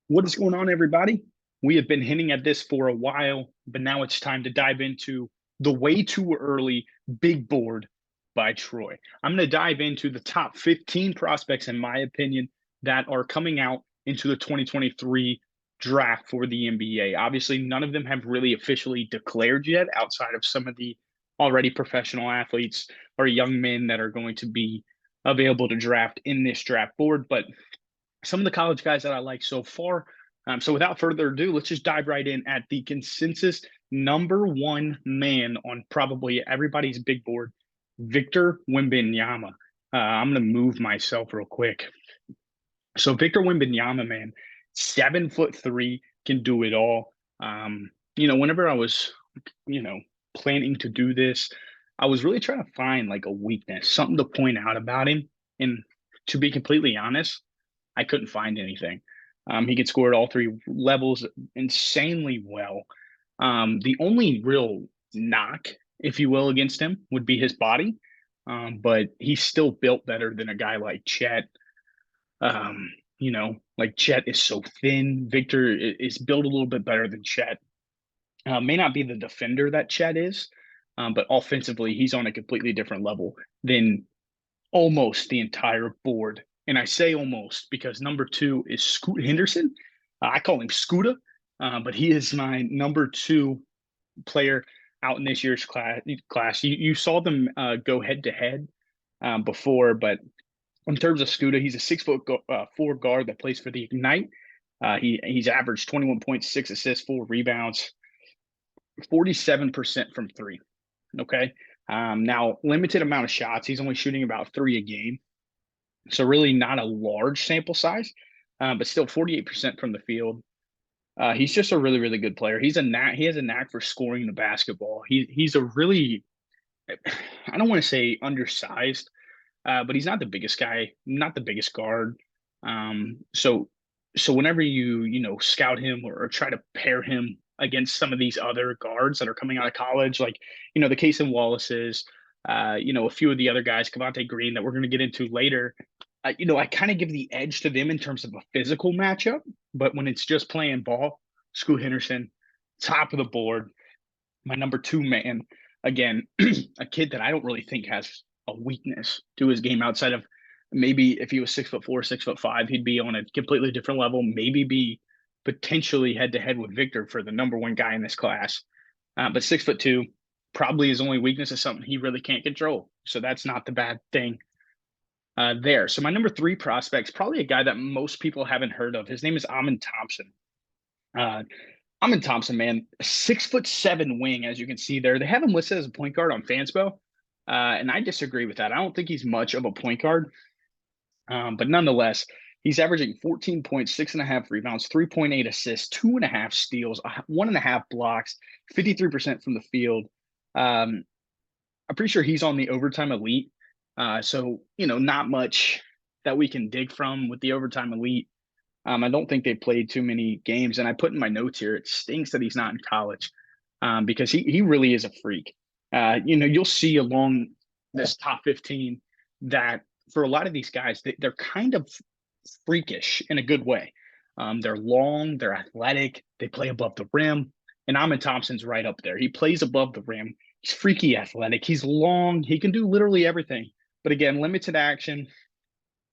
What is going on, everybody? We have been hinting at this for a while, but now it's time to dive into the way too early big board by Troy. I'm going to dive into the top 15 prospects, in my opinion, that are coming out into the 2023 draft for the NBA. Obviously, none of them have really officially declared yet, outside of some of the already professional athletes or young men that are going to be available to draft in this draft board. But some of the college guys that I like so far. So without further ado, let's just dive right in at the consensus number one man on probably everybody's big board, Victor Wembanyama. I'm going to move myself real quick. So Victor Wembanyama, man, 7'3", can do it all. Whenever I was, you know, planning to do this, I was really trying to find like a weakness, something to point out about him. And to be completely honest, I couldn't find anything. He could score at all three levels insanely well. The only real knock, if you will, against him would be his body. But he's still built better than a guy like Chet. Like Chet is so thin. Victor is built a little bit better than Chet. May not be the defender that Chet is, but offensively, he's on a completely different level than almost the entire board. And I say almost because number two is Scoot Henderson. I call him Scooter, but he is my number two player out in this year's class. You saw them go head to head before, but in terms of Scooter, he's a 6'4" guard that plays for the Ignite. He's averaged 21.6 assists, 4 rebounds, 47% from three. Okay. Now, limited amount of shots. He's only shooting about 3 a game. So really not a large sample size, but still 48% from the field. He's just a really, really good player. He has a knack for scoring the basketball. He's a really, I don't want to say undersized, but he's not the biggest guy, not the biggest guard. So whenever you scout him or try to pair him against some of these other guards that are coming out of college, like the Casey Wallace's, a few of the other guys, Cavante Green, that we're going to get into later. I kind of give the edge to them in terms of a physical matchup, but when it's just playing ball, Scoot Henderson, top of the board, my number two man. Again, a kid that I don't really think has a weakness to his game outside of maybe if he was 6'4", 6'5", he'd be on a completely different level, maybe be potentially head to head with Victor for the number one guy in this class. But 6'2", probably his only weakness is something he really can't control. So that's not the bad thing there. So my number three prospect is probably a guy that most people haven't heard of. His name is Amin Thompson. Uh, Amin Thompson, man, 6'7" wing, as you can see there. They have him listed as a point guard on Fanspo, and I disagree with that. I don't think he's much of a point guard, but nonetheless, he's averaging 14 points, 6.5 rebounds, 3.8 assists, 2.5 steals, 1.5 blocks, 53% from the field. I'm pretty sure he's on the overtime elite. So, not much that we can dig from with the overtime elite. I don't think they played too many games. And I put in my notes here, it stinks that he's not in college because he really is a freak. You'll see along this top 15 that for a lot of these guys, they're kind of freakish in a good way. They're long, they're athletic, they play above the rim. And Amin Thompson's right up there. He plays above the rim. He's freaky athletic. He's long. He can do literally everything. But again, limited action.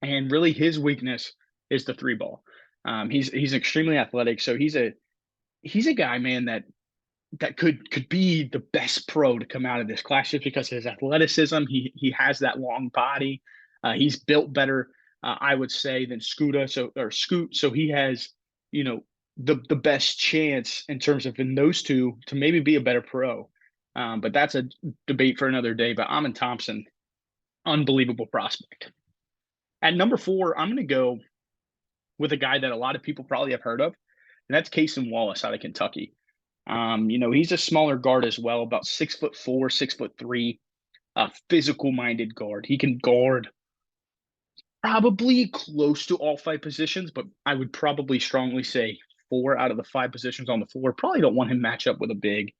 And really his weakness is the three ball. He's extremely athletic. So he's a guy, man, that could be the best pro to come out of this class just because of his athleticism. He has that long body. He's built better, I would say, than Scoot. So he has, the best chance in terms of in those two to maybe be a better pro. But that's a debate for another day. But Amin Thompson, unbelievable prospect. At number four, I'm going to go with a guy that a lot of people probably have heard of, and that's Casey Wallace out of Kentucky. He's a smaller guard as well, about 6'4", 6'3", a physical-minded guard. He can guard probably close to all five positions, but I would probably strongly say 4 out of the 5 positions on the floor. Probably don't want him match up with a big,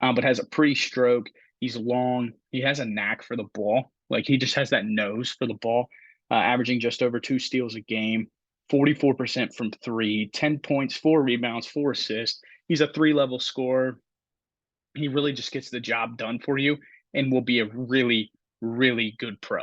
but has a pretty stroke. He's long. He has a knack for the ball. Like he just has that nose for the ball, averaging just over 2 steals a game. 44% from three, 10 points, 4 rebounds, 4 assists. He's a 3 level scorer. He really just gets the job done for you and will be a really, really good pro.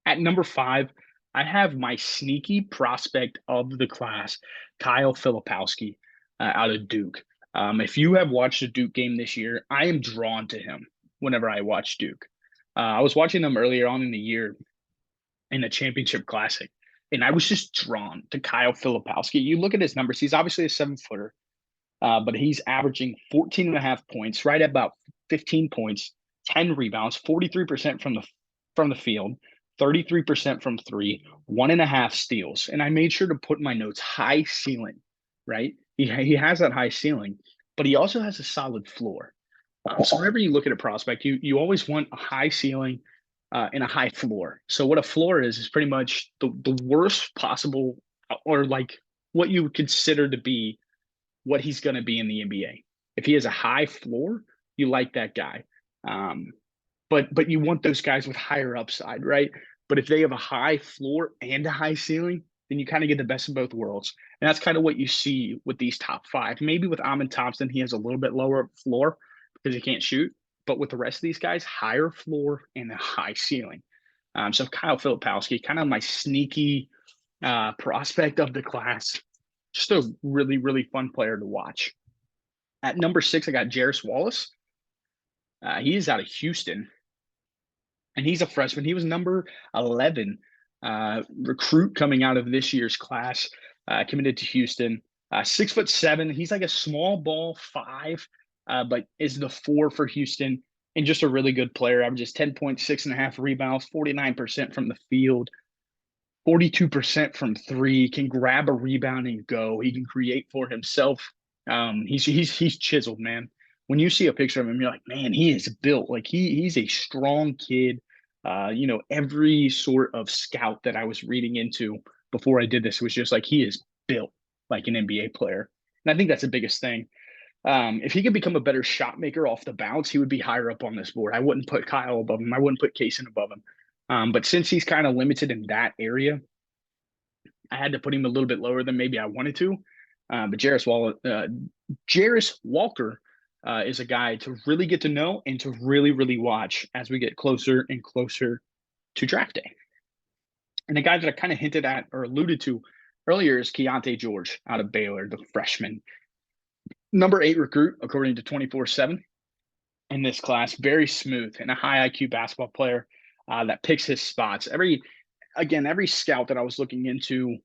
At number 5, I have my sneaky prospect of the class, Kyle Filipowski, out of Duke. If you have watched a Duke game this year, I am drawn to him whenever I watch Duke. I was watching them earlier on in the year in the Championship Classic, and I was just drawn to Kyle Filipowski. You look at his numbers, he's obviously a 7 footer, but he's averaging 14 and a half points, right at about 15 points, 10 rebounds, 43% from the field, 33% from three, 1.5 steals. And I made sure to put in my notes high ceiling, right? He has that high ceiling, but he also has a solid floor. So whenever you look at a prospect, you always want a high ceiling and a high floor. So what a floor is pretty much the worst possible, or like what you would consider to be what he's going to be in the NBA. If he has a high floor, you like that guy. But you want those guys with higher upside, right? But if they have a high floor and a high ceiling, then you kind of get the best of both worlds. And that's kind of what you see with these top 5. Maybe with Amon Thompson, he has a little bit lower floor because he can't shoot. But with the rest of these guys, higher floor and a high ceiling. So Kyle Filipowski, kind of my sneaky prospect of the class. Just a really, really fun player to watch. At number 6, I got Jarris Wallace. He is out of Houston, and he's a freshman. He was number 11 recruit coming out of this year's class, committed to Houston. 6'7". He's like a small ball 5, but is the 4 for Houston, and just a really good player. Averages 10.6.5 rebounds, 49% from the field, 42% from three, can grab a rebound and go. He can create for himself. He's chiseled, man. When you see a picture of him, you're like, man, he is built. Like he's a strong kid. Every sort of scout that I was reading into before I did this was just like, he is built like an NBA player. And I think that's the biggest thing. If he could become a better shot maker off the bounce, he would be higher up on this board. I wouldn't put Kyle above him. I wouldn't put Kaysen above him. But since he's kind of limited in that area, I had to put him a little bit lower than maybe I wanted to. But Jarris Walker is a guy to really get to know and to really, really watch as we get closer and closer to draft day. And the guy that I kind of hinted at or alluded to earlier is Keontae George out of Baylor, the freshman. Number 8 recruit, according to 24/7 in this class. Very smooth and a high IQ basketball player that picks his spots. Every scout that I was looking into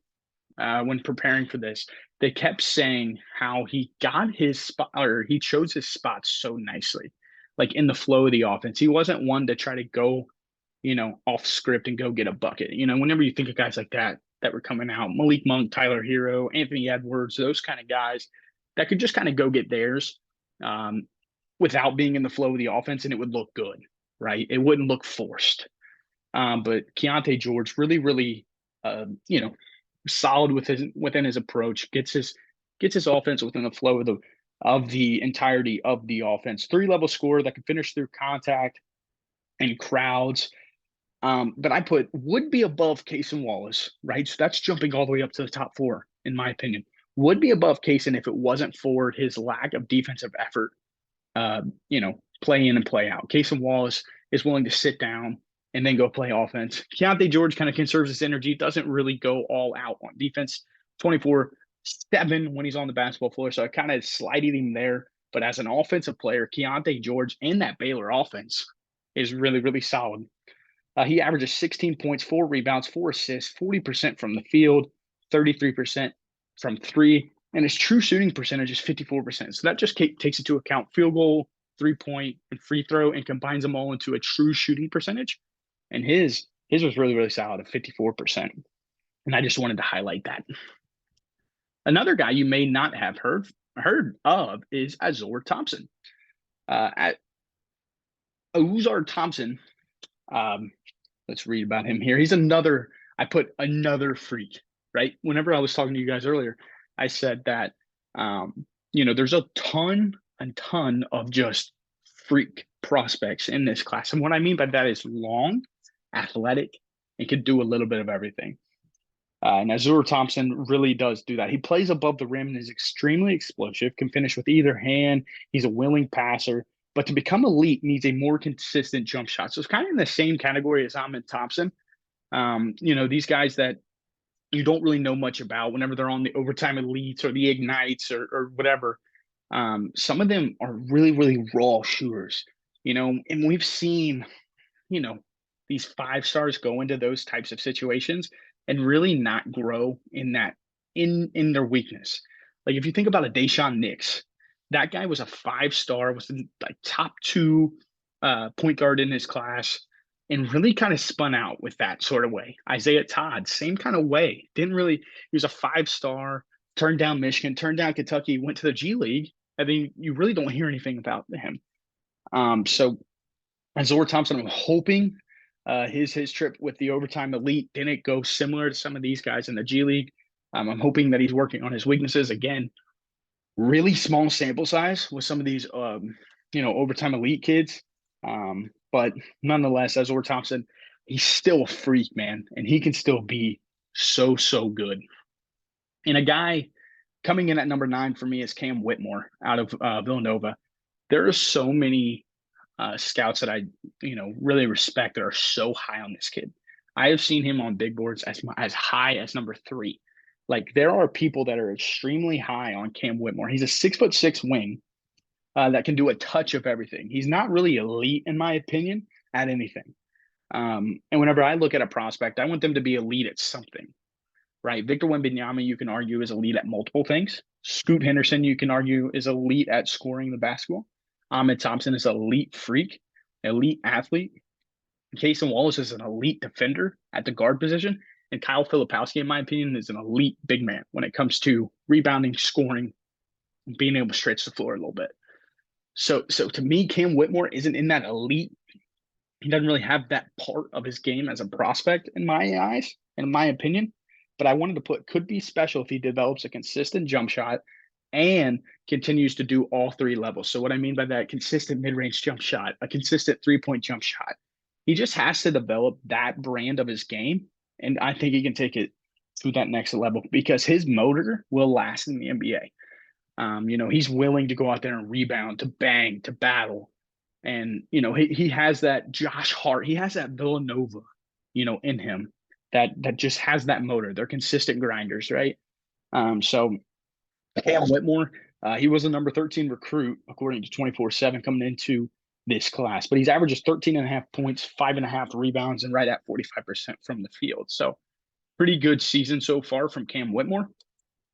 when preparing for this, they kept saying how he got his spot, or he chose his spots so nicely, like in the flow of the offense. He wasn't one to try to go, off script and go get a bucket. Whenever you think of guys like that were coming out, Malik Monk, Tyler Hero, Anthony Edwards, those kind of guys that could just kind of go get theirs without being in the flow of the offense, and it would look good, right? It wouldn't look forced. But Keontae George really, really, solid within his approach, gets his offense within the flow of the entirety of the offense. 3-level scorer that can finish through contact and crowds. But I would be above Kaysen Wallace, right? So that's jumping all the way up to the top 4, in my opinion. Would be above Kaysen if it wasn't for his lack of defensive effort, play in and play out. Kaysen Wallace is willing to sit down and then go play offense. Keontae George kind of conserves his energy, doesn't really go all out on defense 24/7 when he's on the basketball floor. So I kind of slided him there. But as an offensive player, Keontae George and that Baylor offense is really, really solid. He averages 16 points, 4 rebounds, 4 assists, 40% from the field, 33% from three, and his true shooting percentage is 54%. So that just takes into account field goal, 3-point, and free throw, and combines them all into a true shooting percentage. And his was really, really solid at 54%. And I just wanted to highlight that. Another guy you may not have heard of is Azor Thompson. Azor Thompson, let's read about him here. He's I put another freak, right? Whenever I was talking to you guys earlier, I said that, there's a ton of just freak prospects in this class. And what I mean by that is long, athletic, and can do a little bit of everything. And Azure Thompson really does do that. He plays above the rim and is extremely explosive, can finish with either hand. He's a willing passer, but to become elite needs a more consistent jump shot. So it's kind of in the same category as Ahmed Thompson. These guys that you don't really know much about whenever they're on the overtime elites or the ignites or whatever. Some of them are really, really raw shooters, and we've seen, you know, these five stars go into those types of situations and really not grow in their weakness. Like if you think about a Deshaun Nix, that guy was a 5 star, was the like top two point guard in his class, and really kind of spun out with that sort of way. Isaiah Todd, same kind of way. Didn't really, he was a 5 star, turned down Michigan, turned down Kentucky, went to the G League. I mean, you really don't hear anything about him. So Azor Thompson, I'm hoping his trip with the overtime elite didn't go similar to some of these guys in the G League. I'm hoping that he's working on his weaknesses again. Really small sample size with some of these, overtime elite kids. But nonetheless, Azor Thompson, he's still a freak, man, and he can still be so, so good. And a guy coming in at number 9 for me is Cam Whitmore out of Villanova. There are so many scouts that I, really respect that are so high on this kid. I have seen him on big boards as high as number 3. Like there are people that are extremely high on Cam Whitmore. He's a 6'6" wing that can do a touch of everything. He's not really elite in my opinion at anything. And whenever I look at a prospect, I want them to be elite at something, right? Victor Wembanyama, you can argue, is elite at multiple things. Scoot Henderson, you can argue, is elite at scoring the basketball. Ahmed Thompson is an elite freak, elite athlete. Cason Wallace is an elite defender at the guard position. And Kyle Filipowski, in my opinion, is an elite big man when it comes to rebounding, scoring, and being able to stretch the floor a little bit. So to me, Cam Whitmore isn't in that elite. He doesn't really have that part of his game as a prospect in my eyes, in my opinion. But I wanted to put could be special if he develops a consistent jump shot and continues to do all 3 levels. So what I mean by that, consistent mid-range jump shot, a consistent 3-point jump shot. He just has to develop that brand of his game. And I think he can take it to that next level because his motor will last in the NBA. He's willing to go out there and rebound, to bang, to battle. And, he has that Josh Hart, he has that Villanova, in him that just has that motor. They're consistent grinders, right? So Cam Whitmore, he was a number 13 recruit, according to 24/7 coming into this class, but he's averages 13 and a half points, 5.5 rebounds, and right at 45% from the field. So pretty good season so far from Cam Whitmore.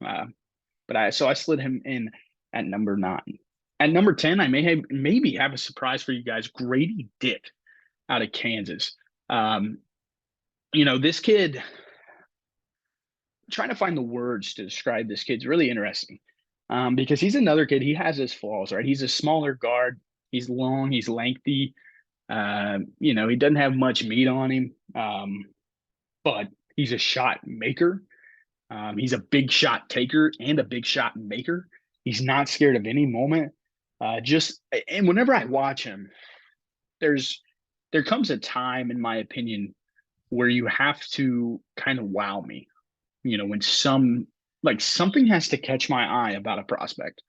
But I slid him in at number 9. At number 10, I maybe have a surprise for you guys. Grady Dick out of Kansas. This kid, trying to find the words to describe this kid's really interesting. Because he's another kid, he has his flaws, right? He's a smaller guard, he's long, he's lengthy. He doesn't have much meat on him. But he's a shot maker. He's a big shot taker and a big shot maker. He's not scared of any moment. And whenever I watch him, there comes a time, in my opinion, where you have to kind of wow me. When something has to catch my eye about a prospect.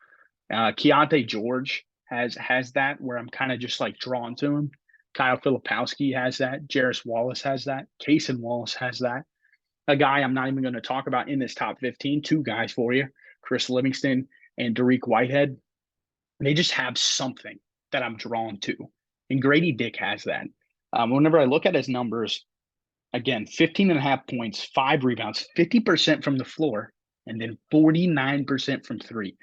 Keontae George has that where I'm kind of just like drawn to him. Kyle Filipowski has that. Jarris Wallace has that. Cason Wallace has that. A guy I'm not even going to talk about in this top 15, 2 guys for you, Chris Livingston and Dariq Whitehead. They just have something that I'm drawn to. And Grady Dick has that. Whenever I look at his numbers, again, 15 and a half points, 5 rebounds, 50% from the floor, and then 49% from 3.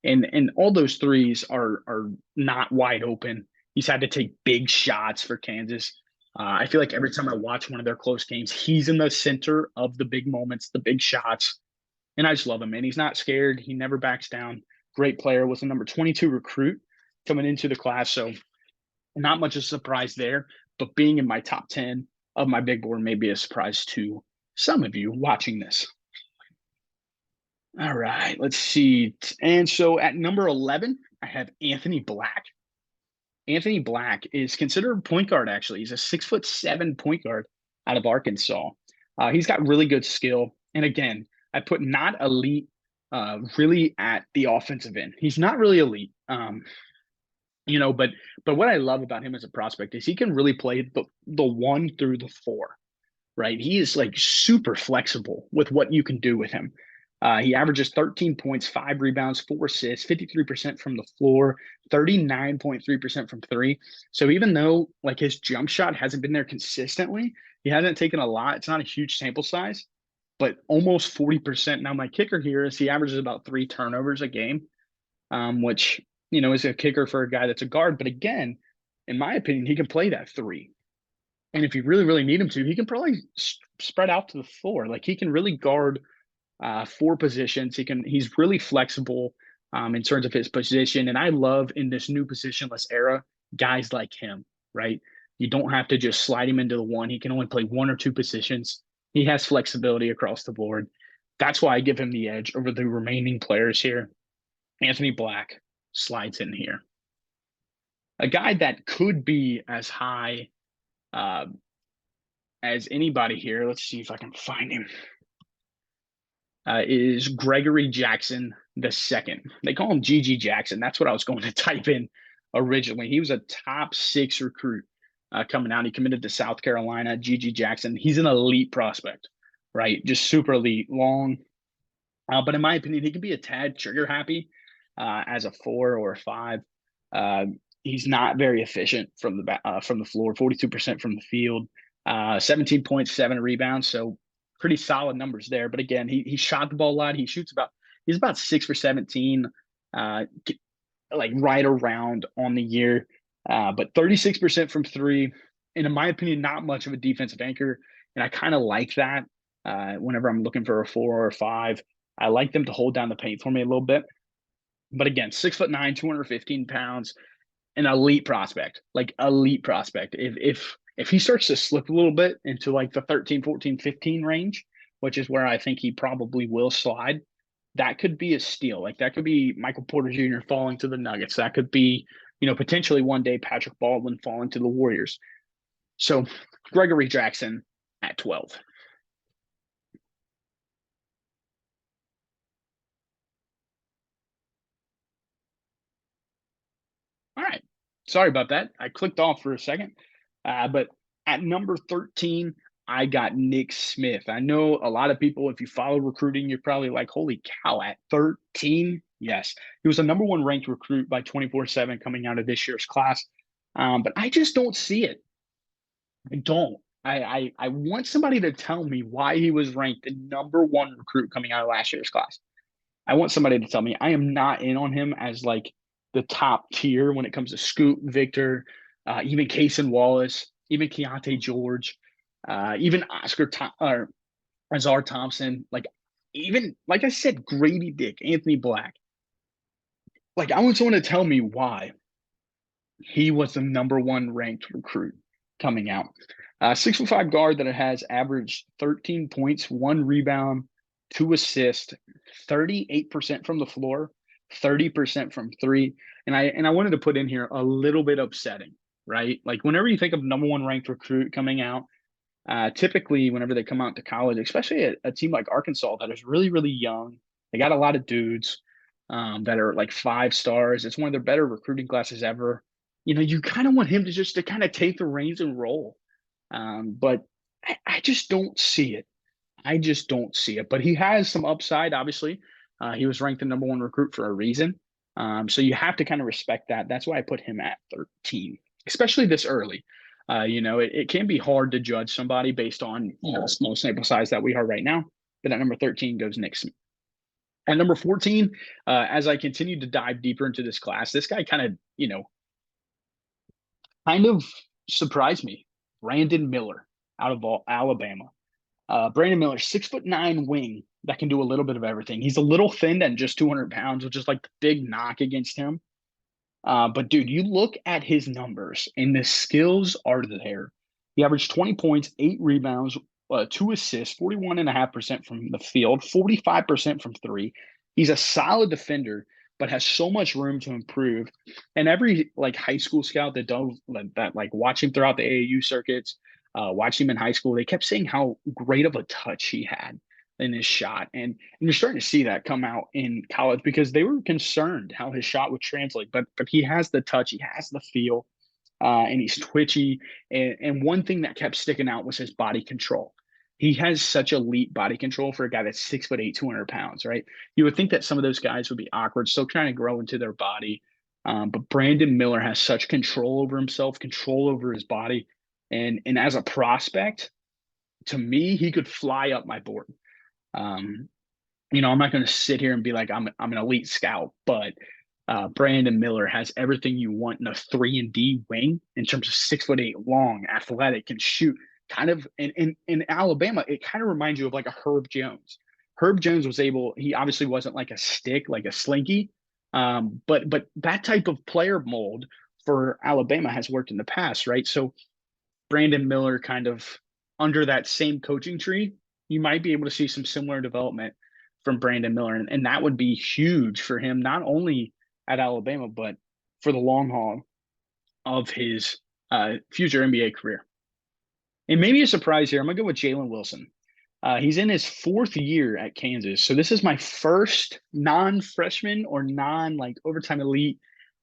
And all those threes are not wide open. He's had to take big shots for Kansas. I feel like every time I watch one of their close games, he's in the center of the big moments, the big shots. And I just love him, man. He's not scared. He never backs down. Great player. Was a number 22 recruit coming into the class. So not much of a surprise there. But being in my top 10 of my big board may be a surprise to some of you watching this. All right, let's see. And so at number 11, I have Anthony Black. Anthony Black is considered a point guard, actually. He's a 6'7" point guard out of Arkansas. He's got really good skill. And again, I put not elite really at the offensive end. He's not really elite. But what I love about him as a prospect is he can really play the one through the four, right? He is like super flexible with what you can do with him. He averages 13 points, 5 rebounds, 4 assists, 53% from the floor, 39.3% from three. So even though like his jump shot hasn't been there consistently, he hasn't taken a lot. It's not a huge sample size, but almost 40%. Now, my kicker here is he averages about 3 turnovers a game, which, is a kicker for a guy that's a guard. But again, in my opinion, he can play that three. And if you really, really need him to, he can probably spread out to the floor. Like he can really guard four positions. He's really flexible in terms of his position. And I love in this new positionless era, guys like him, right? You don't have to just slide him into the one. He can only play one or two positions. He has flexibility across the board. That's why I give him the edge over the remaining players here. Anthony Black slides in here. A guy that could be as high uh, as anybody here. Let's see if I can find him. Is Gregory Jackson the second. They call him GG Jackson. That's what I was going to type in originally. He was a top 6 recruit coming out. He committed to South Carolina. GG Jackson. He's an elite prospect, right? Just super elite, long. But in my opinion, he can be a tad trigger happy as a 4 or a 5. He's not very efficient from the floor. 42% from the field. 17 points, 7 rebounds. So pretty solid numbers there. But again, he shot the ball a lot. He's about 6 for 17, like right around on the year. But 36% from three. And in my opinion, not much of a defensive anchor. And I kind of like that whenever I'm looking for a 4 or a 5. I like them to hold down the paint for me a little bit. But again, 6'9", 215 pounds, an elite prospect, like elite prospect. If he starts to slip a little bit into like the 13, 14, 15 range, which is where I think he probably will slide, that could be a steal. Like that could be Michael Porter Jr. falling to the Nuggets. That could be, potentially one day Patrick Baldwin falling to the Warriors. So Gregory Jackson at 12. All right. Sorry about that. I clicked off for a second. But at number 13, I got Nick Smith. I know a lot of people, if you follow recruiting, you're probably like, holy cow, at 13? Yes. He was a number one ranked recruit by 24/7 coming out of this year's class. But I just don't see it. I don't. I want somebody to tell me why he was ranked the number one recruit coming out of last year's class. I want somebody to tell me. I am not in on him as like the top tier when it comes to Scoot, Victor, even Cason Wallace, even Keontae George, even or Azar Thompson, like even like I said, Grady Dick, Anthony Black. Like I want someone to tell me why he was the number one ranked recruit coming out. 6'5" guard that has averaged 13 points, 1 rebound, 2 assists, 38% from the floor, 30% from three. And I wanted to put in here a little bit upsetting, right? Like whenever you think of number one ranked recruit coming out, typically whenever they come out to college, especially a team like Arkansas that is really, really young, they got a lot of dudes that are like 5 stars. It's one of their better recruiting classes ever. You kind of want him to kind of take the reins and roll. But I just don't see it. I just don't see it. But he has some upside, obviously. He was ranked the number one recruit for a reason. So you have to kind of respect that. That's why I put him at 13, especially this early. It can be hard to judge somebody based on the small sample size that we are right now. But at number 13 goes Nick Smith. At number 14, as I continue to dive deeper into this class, this guy kind of surprised me. Brandon Miller out of Alabama. Brandon Miller, 6'9" wing that can do a little bit of everything. He's a little thin and just 200 pounds, which is like the big knock against him. But dude, you look at his numbers and the skills are there. He averaged 20 points, 8 rebounds, 2 assists, 41.5% from the field, 45% from three. He's a solid defender, but has so much room to improve. And every like high school scout that watch him throughout the AAU circuits, watch him in high school, they kept saying how great of a touch he had. in his shot. And you're starting to see that come out in college because they were concerned how his shot would translate. But he has the touch, he has the feel, and he's twitchy. And one thing that kept sticking out was his body control. He has such elite body control for a guy that's 6'8", 200 pounds, right? You would think that some of those guys would be awkward, still trying to grow into their body. But Brandon Miller has such control over himself, control over his body. And as a prospect, to me, he could fly up my board. Um, I'm not going to sit here and be like I'm an elite scout, but Brandon Miller has everything you want in a 3-and-D wing in terms of 6'8", long, athletic, can shoot. Kind of in Alabama, it kind of reminds you of like a Herb Jones. Herb Jones was able. He obviously wasn't like a stick, like a slinky, but that type of player mold for Alabama has worked in the past, right? So Brandon Miller kind of under that same coaching tree, you might be able to see some similar development from Brandon Miller. And that would be huge for him, not only at Alabama, but for the long haul of his future NBA career. And maybe a surprise here. I'm going to go with Jalen Wilson. He's in his 4th year at Kansas. So this is my first non-freshman or non like overtime elite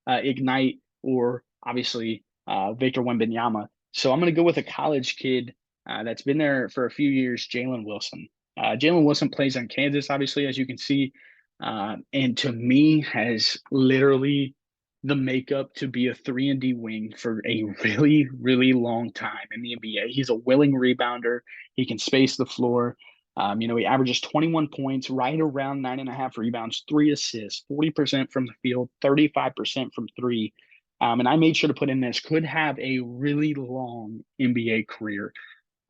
Ignite or obviously Victor Wembanyama. So I'm going to go with a college kid that's been there for a few years, Jalen Wilson. Jalen Wilson plays on Kansas, obviously, as you can see. And to me, has literally the makeup to be a 3-and-D wing for a really, really long time in the NBA. He's a willing rebounder. He can space the floor. He averages 21 points, right around 9.5 rebounds, 3 assists, 40% from the field, 35% from three. And I made sure to put in this, could have a really long NBA career.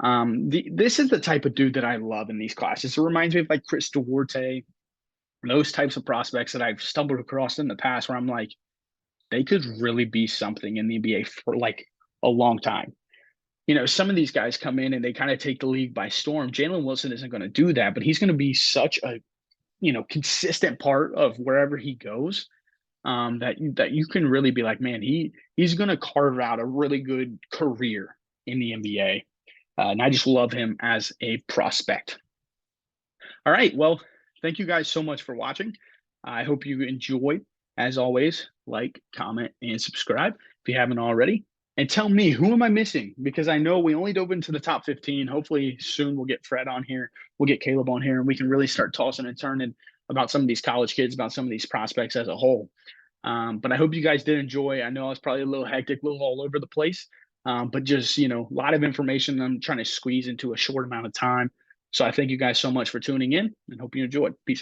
This is the type of dude that I love in these classes. It reminds me of like Chris Duarte, those types of prospects that I've stumbled across in the past where I'm like, they could really be something in the NBA for like a long time. Some of these guys come in and they kind of take the league by storm. Jalen Wilson isn't going to do that, but he's going to be such a consistent part of wherever he goes, that you can really be like, man, he's going to carve out a really good career in the NBA. And I just love him as a prospect. All right, well, thank you guys so much for watching. I hope you enjoyed. As always, like, comment, and subscribe if you haven't already. And tell me, who am I missing? Because I know we only dove into the top 15. Hopefully soon we'll get Fred on here. We'll get Caleb on here, and we can really start tossing and turning about some of these college kids, about some of these prospects as a whole. But I hope you guys did enjoy. I know I was probably a little hectic, a little all over the place, but just, a lot of information I'm trying to squeeze into a short amount of time. So I thank you guys so much for tuning in and hope you enjoyed. Peace out.